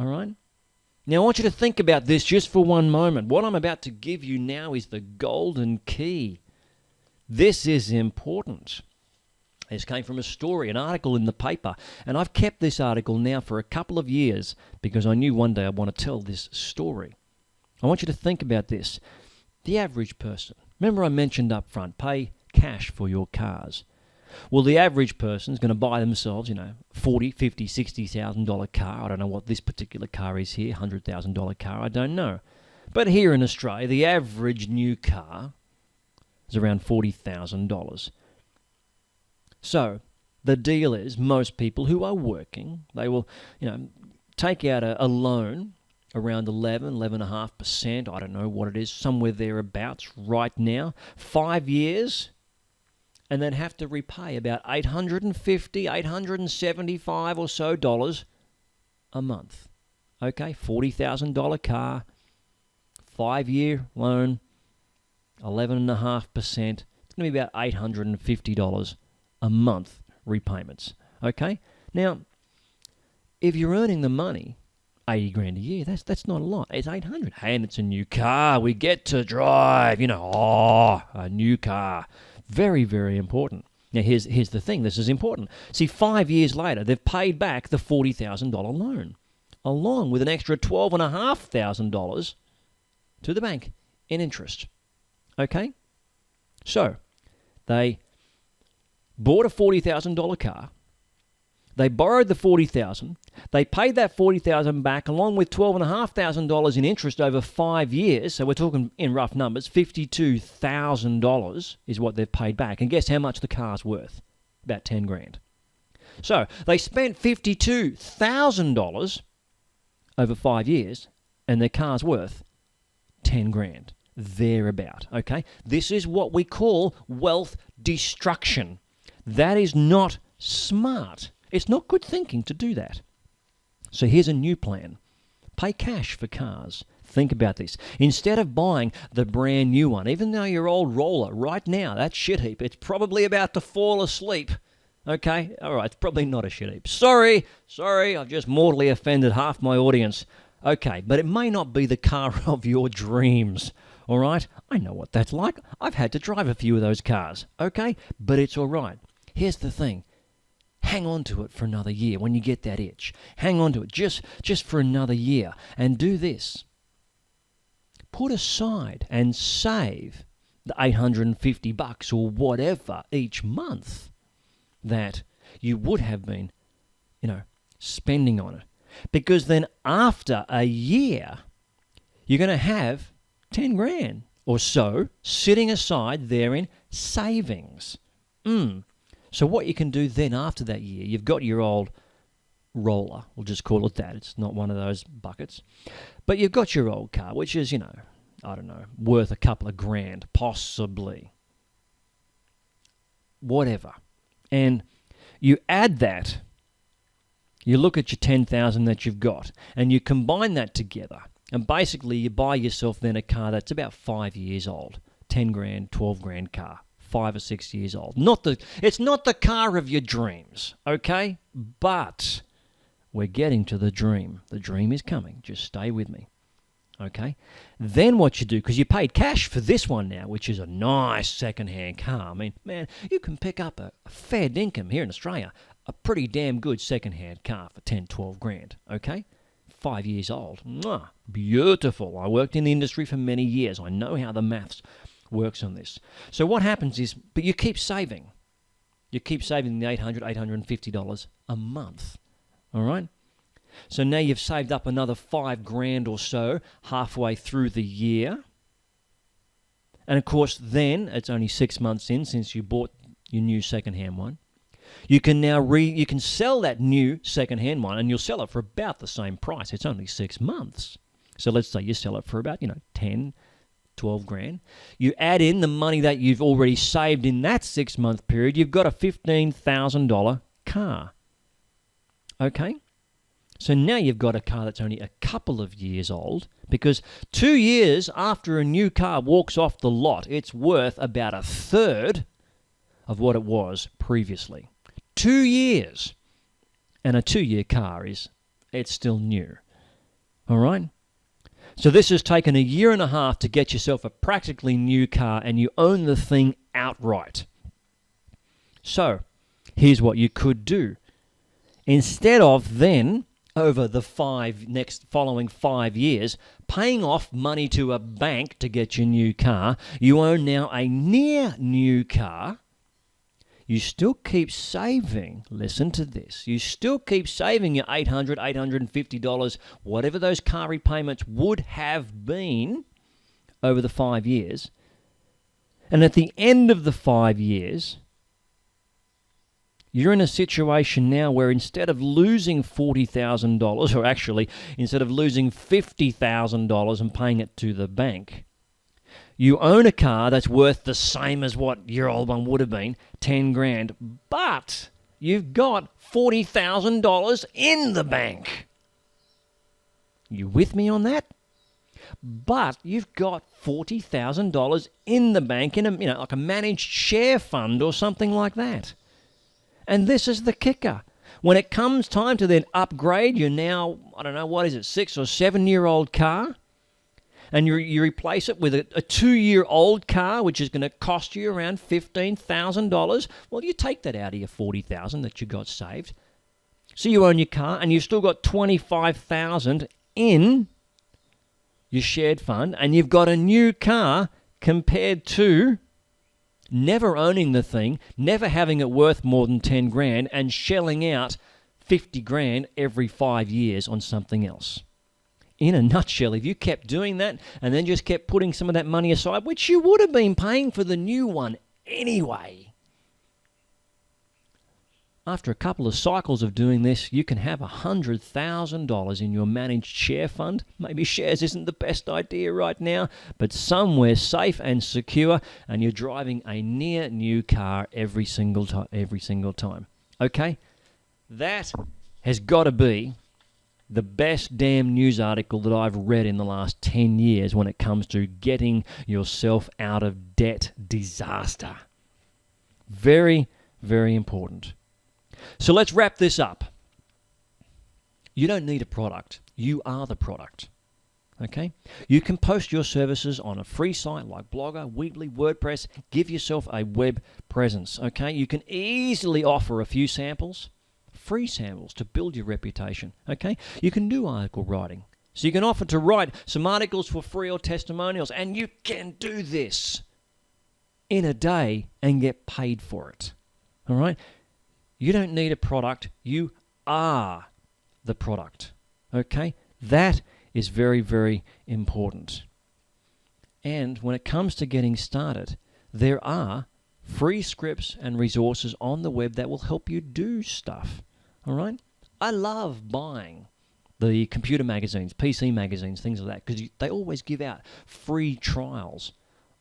All right? Now, I want you to think about this just for one moment. What I'm about to give you now is the golden key. This is important. This came from a story, an article in the paper, and I've kept this article now for a couple of years because I knew one day I'd want to tell this story. I want you to think about this. The average person, remember I mentioned up front, pay cash for your cars. Well, the average person is going to buy themselves, $40,000, $50,000, $60,000 car. I don't know what this particular car is here, $100,000 car, I don't know. But here in Australia, the average new car is around $40,000. So the deal is most people who are working, they will, take out a loan around 11.5%, I don't know what it is, somewhere thereabouts right now, 5 years, and then have to repay about $850, $875 or so dollars a month. Okay, $40,000 car, 5-year loan, 11.5%. It's going to be about $850 a month repayments. Okay, now if you're earning the money, 80 grand a year, that's not a lot. It's 800. Hey, and it's a new car. We get to drive, a new car. Very, very important. Now, here's the thing. This is important. See, 5 years later, they've paid back the $40,000 loan, along with an extra $12,500 to the bank in interest. Okay? So, they bought a $40,000 car. They borrowed the $40,000. They paid that $40,000 back along with $12,500 in interest over 5 years. So we're talking in rough numbers, $52,000 is what they've paid back. And guess how much the car's worth? About 10 grand. So they spent $52,000 over 5 years and their car's worth 10 grand. Thereabout, okay? This is what we call wealth destruction. That is not smart. It's not good thinking to do that. So here's a new plan. Pay cash for cars. Think about this. Instead of buying the brand new one, even though your old roller right now, that shit heap, it's probably about to fall asleep. Okay? All right, it's probably not a shit heap. Sorry, I've just mortally offended half my audience. Okay, but it may not be the car of your dreams. All right? I know what that's like. I've had to drive a few of those cars. Okay? But it's all right. Here's the thing. Hang on to it for another year when you get that itch. Hang on to it just for another year. And do this. Put aside and save the $850 or whatever each month that you would have been, spending on it. Because then after a year, you're going to have 10 grand or so sitting aside there in savings. So what you can do then after that year, you've got your old roller, we'll just call it that. It's not one of those buckets. But you've got your old car, which is, worth a couple of grand, possibly. Whatever. And you add that, you look at your 10,000 that you've got, and you combine that together. And basically you buy yourself then a car that's about 5 years old. 10 grand, 12 grand car. 5 or 6 years old. It's not the car of your dreams, okay? But we're getting to the dream. The dream is coming. Just stay with me, okay? Then what you do, because you paid cash for this one now, which is a nice second-hand car. I mean, man, you can pick up a fair dinkum here in Australia, a pretty damn good second-hand car for 10, 12 grand, okay? 5 years old. Mwah, beautiful. I worked in the industry for many years. I know how the maths works on this. So what happens is, but you keep saving. You keep saving the $800, $850 a month. All right? So now you've saved up another 5 grand or so halfway through the year. And of course, then it's only 6 months in since you bought your new second-hand one. You can now you can sell that new second-hand one and you'll sell it for about the same price. It's only 6 months. So let's say you sell it for about, 10, 12 grand. You add in the money that you've already saved in that 6-month period, you've got a $15,000 car. Okay? So now you've got a car that's only a couple of years old, because 2 years after a new car walks off the lot, it's worth about a third of what it was previously. 2 years. And a 2-year car it's still new. All right? So this has taken a year and a half to get yourself a practically new car, and you own the thing outright. So here's what you could do. Instead of then, over the following 5 years, paying off money to a bank to get your new car, you own now a near new car. You still keep saving. Listen to this. You still keep saving your $800, $850, whatever those car repayments would have been over the 5 years. And at the end of the 5 years, you're in a situation now where instead of losing $40,000, or actually instead of losing $50,000 and paying it to the bank, you own a car that's worth the same as what your old one would have been, 10 grand, but you've got $40,000 in the bank. You with me on that? But you've got $40,000 in the bank in a, like a managed share fund or something like that. And this is the kicker. When it comes time to then upgrade your now, 6 or 7 year old car, and you replace it with a 2-year-old car, which is going to cost you around $15,000, well, you take that out of your $40,000 that you got saved. So you own your car, and you've still got $25,000 in your shared fund, and you've got a new car compared to never owning the thing, never having it worth more than 10 grand, and shelling out 50 grand every 5 years on something else. In a nutshell, if you kept doing that and then just kept putting some of that money aside, which you would have been paying for the new one anyway, after a couple of cycles of doing this, you can have $100,000 in your managed share fund. Maybe shares isn't the best idea right now, but somewhere safe and secure, and you're driving a near new car every single time. Okay? That has got to be the best damn news article that I've read in the last 10 years when it comes to getting yourself out of debt disaster. Very, very important. So let's wrap this up. You don't need a product. You are the product. Okay? You can post your services on a free site like Blogger, Weebly, WordPress. Give yourself a web presence. Okay? You can easily offer a few samples, free samples, to build your reputation. Okay? You can do article writing. So you can offer to write some articles for free or testimonials, and you can do this in a day and get paid for it. All right? You don't need a product. You are the product. Okay? That is very, very important. And when it comes to getting started, there are free scripts and resources on the web that will help you do stuff. All right? I love buying the computer magazines, PC magazines, things like that, because they always give out free trials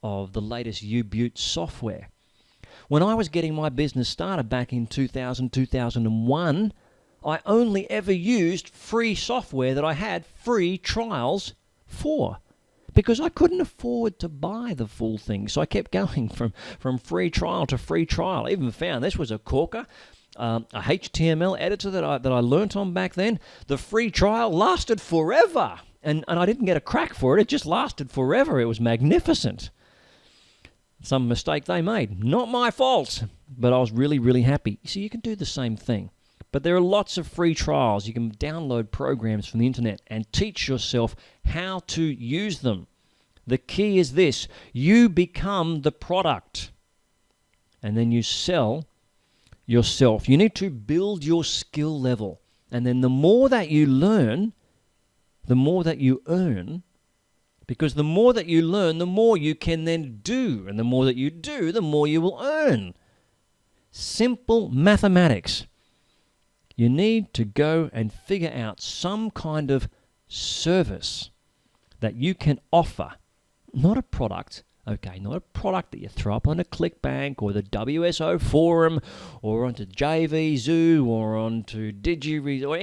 of the latest U-Butte software. When I was getting my business started back in 2000, 2001, I only ever used free software that I had free trials for, because I couldn't afford to buy the full thing. So I kept going from free trial to free trial. I even found this was a corker, a HTML editor that I learnt on back then. The free trial lasted forever, and I didn't get a crack for it. It just lasted forever. It was magnificent. Some mistake they made. Not my fault, but I was really, really happy. So you can do the same thing. But there are lots of free trials. You can download programs from the internet and teach yourself how to use them. The key is this: you become the product, and then you sell yourself. You need to build your skill level. And then the more that you learn, the more that you earn. Because the more that you learn, the more you can then do. And the more that you do, the more you will earn. Simple mathematics. You need to go and figure out some kind of service that you can offer. Not a product, okay, not a product that you throw up on a ClickBank or the WSO forum or onto JVZoo or onto DigiRes or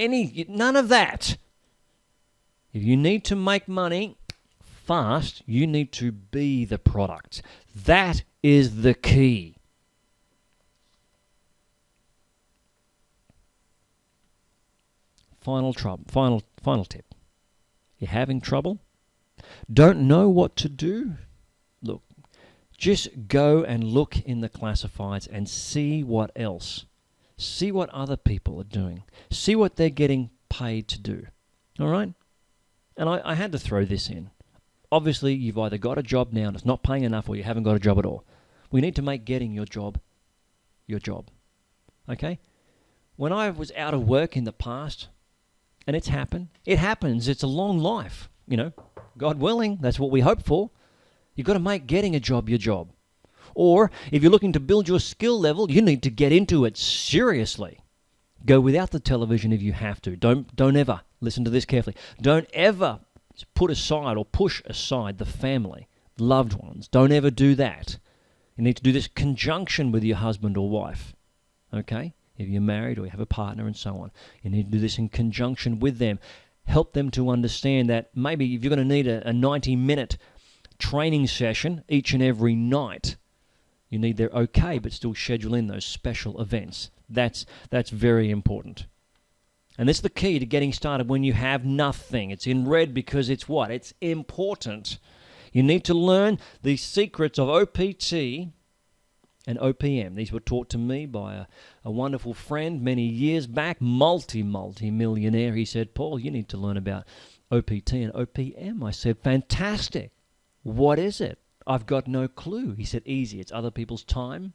none of that. If you need to make money fast, you need to be the product. That is the key. Final tip. You're having trouble? Don't know what to do? Look, just go and look in the classifieds and see what else. See what other people are doing. See what they're getting paid to do. All right? And I had to throw this in. Obviously, you've either got a job now and it's not paying enough, or you haven't got a job at all. We need to make getting your job. Okay? When I was out of work in the past, and it happens. It's a long life. God willing, that's what we hope for. You've got to make getting a job your job. Or if you're looking to build your skill level, you need to get into it seriously. Go without the television if you have to. Don't ever, listen to this carefully, don't ever put aside or push aside the family, loved ones. Don't ever do that. You need to do this in conjunction with your husband or wife. Okay? If you're married or you have a partner and so on. You need to do this in conjunction with them. Help them to understand that maybe if you're going to need a 90-minute training session each and every night, you need their okay, but still schedule in those special events. That's very important. And this is the key to getting started when you have nothing. It's in red because it's what? It's important. You need to learn the secrets of OPT and OPM. These were taught to me by a wonderful friend many years back, multi-millionaire. He said, Paul, you need to learn about OPT and OPM. I said, fantastic. What is it? I've got no clue. He said, easy. It's other people's time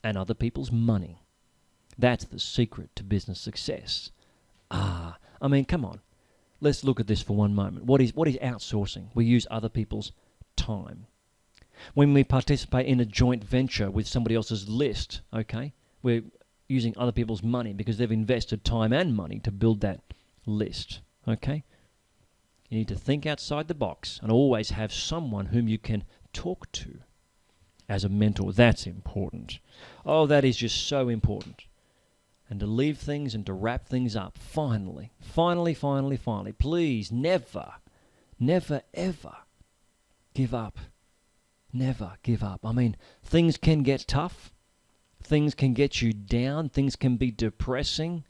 and other people's money. That's the secret to business success. Come on. Let's look at this for one moment. What is outsourcing? We use other people's time. When we participate in a joint venture with somebody else's list, okay, we're using other people's money because they've invested time and money to build that list, okay? You need to think outside the box and always have someone whom you can talk to as a mentor. That's important. Oh, that is just so important. And to leave things and to wrap things up, finally, please never, ever give up. Never give up. Things can get tough. Things can get you down. Things can be depressing.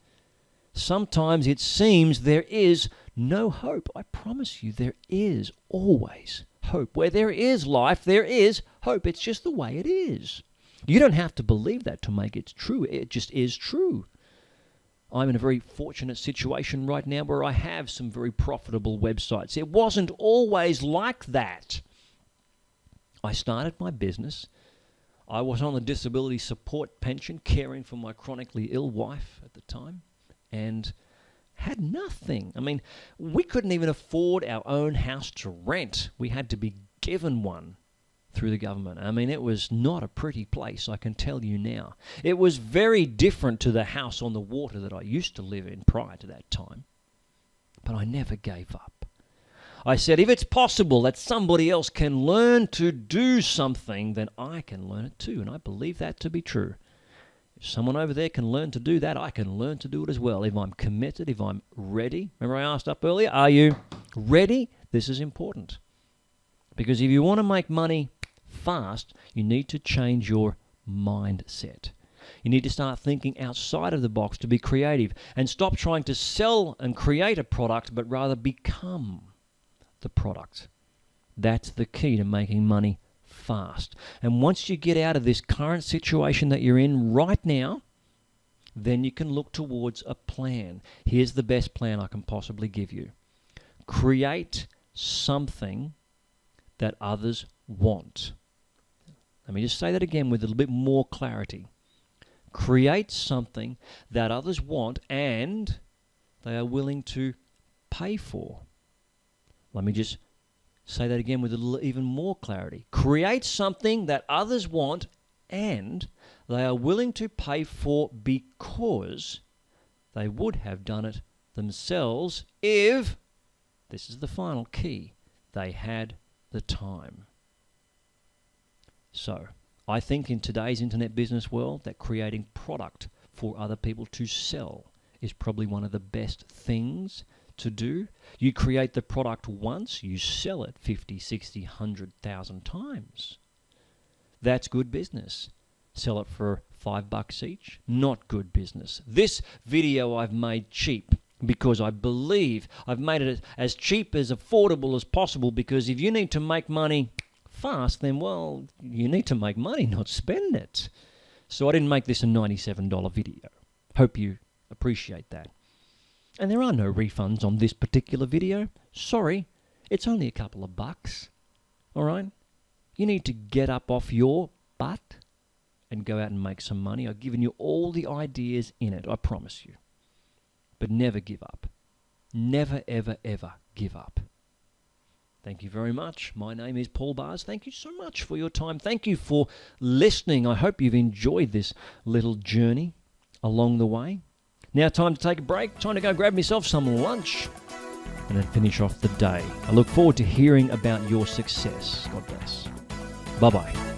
Sometimes it seems there is no hope. I promise you, there is always hope. Where there is life, there is hope. It's just the way it is. You don't have to believe that to make it true. It just is true. I'm in a very fortunate situation right now where I have some very profitable websites. It wasn't always like that. I started my business. I was on the disability support pension, caring for my chronically ill wife at the time, and had nothing. We couldn't even afford our own house to rent. We had to be given one through the government. It was not a pretty place, I can tell you now. It was very different to the house on the water that I used to live in prior to that time. But I never gave up. I said, if it's possible that somebody else can learn to do something, then I can learn it too. And I believe that to be true. If someone over there can learn to do that, I can learn to do it as well. If I'm committed, if I'm ready. Remember I asked up earlier, are you ready? This is important. Because if you want to make money fast, you need to change your mindset. You need to start thinking outside of the box to be creative and stop trying to sell and create a product, but rather become the product. That's the key to making money fast. And once you get out of this current situation that you're in right now, then you can look towards a plan. Here's the best plan I can possibly give you. Create something that others want. Let me just say that again with a little bit more clarity. Create something that others want and they are willing to pay for. Let me just say that again with a little even more clarity. Create something that others want and they are willing to pay for because they would have done it themselves if, this is the final key, they had the time. So, I think in today's internet business world that creating product for other people to sell is probably one of the best things to do. You create the product once, you sell it 50, 60, 100,000 times. That's good business. Sell it for $5 each, not good business. This video I've made cheap. because I believe I've made it as cheap, as affordable as possible, because if you need to make money fast, then, well, you need to make money, not spend it. So I didn't make this a $97 video. Hope you appreciate that. And there are no refunds on this particular video. Sorry, it's only a couple of bucks. All right? You need to get up off your butt and go out and make some money. I've given you all the ideas in it, I promise you. But never give up. Never, ever, ever give up. Thank you very much. My name is Paul Bars. Thank you so much for your time. Thank you for listening. I hope you've enjoyed this little journey along the way. Now time to take a break. Time to go grab myself some lunch and then finish off the day. I look forward to hearing about your success. God bless. Bye-bye.